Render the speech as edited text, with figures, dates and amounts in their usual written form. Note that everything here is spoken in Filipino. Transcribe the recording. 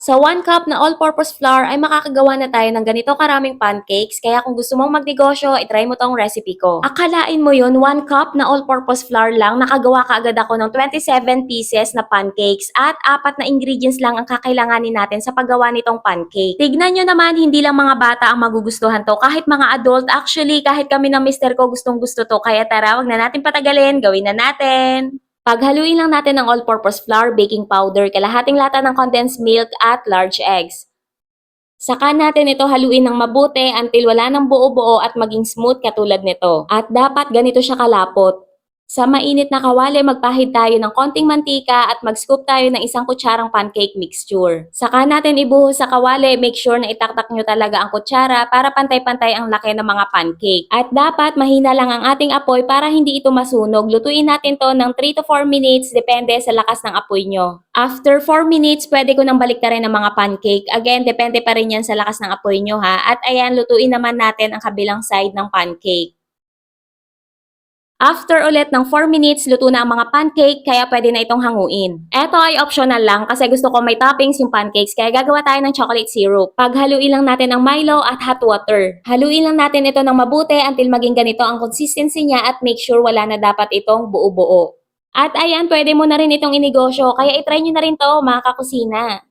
Sa 1 cup na all-purpose flour ay makakagawa na tayo ng ganito karaming pancakes, kaya kung gusto mong magnegosyo, itry mo tong recipe ko. Akalain mo yun, 1 cup na all-purpose flour lang, nakagawa kaagad ako ng 27 pieces na pancakes at 4 na ingredients lang ang kakailanganin natin sa paggawa nitong pancake. Tignan nyo naman, hindi lang mga bata ang magugustuhan to, kahit mga adult, actually kahit kami ng mister ko gustong gusto to, kaya tara, wag na natin patagalin, gawin na natin! Paghaluin lang natin ng all-purpose flour, baking powder, kalahating lata ng condensed milk at large eggs. Saka natin ito haluin ng mabuti until wala ng buo-buo at maging smooth katulad nito. At dapat ganito siya kalapot. Sa mainit na kawali, magpahid tayo ng konting mantika at mag-scoop tayo ng 1 kutsarang pancake mixture. Saka natin ibuhos sa kawali, make sure na itaktak nyo talaga ang kutsara para pantay-pantay ang laki ng mga pancake. At dapat mahina lang ang ating apoy para hindi ito masunog. Lutuin natin to ng 3 to 4 minutes, depende sa lakas ng apoy nyo. After 4 minutes, pwede ko nang baliktarin ang mga pancake. Again, depende pa rin yan sa lakas ng apoy nyo ha. At ayan, lutuin naman natin ang kabilang side ng pancake. After ulit ng 4 minutes, luto na ang mga pancake, kaya pwede na itong hanguin. Ito ay optional lang kasi gusto ko may toppings yung pancakes, kaya gagawa tayo ng chocolate syrup. Paghaluin lang natin ang Milo at hot water. Haluin lang natin ito ng mabuti until maging ganito ang consistency niya at make sure wala na dapat itong buo-buo. At ayan, pwede mo na rin itong inegosyo, kaya itry nyo na rin to mga kakusina.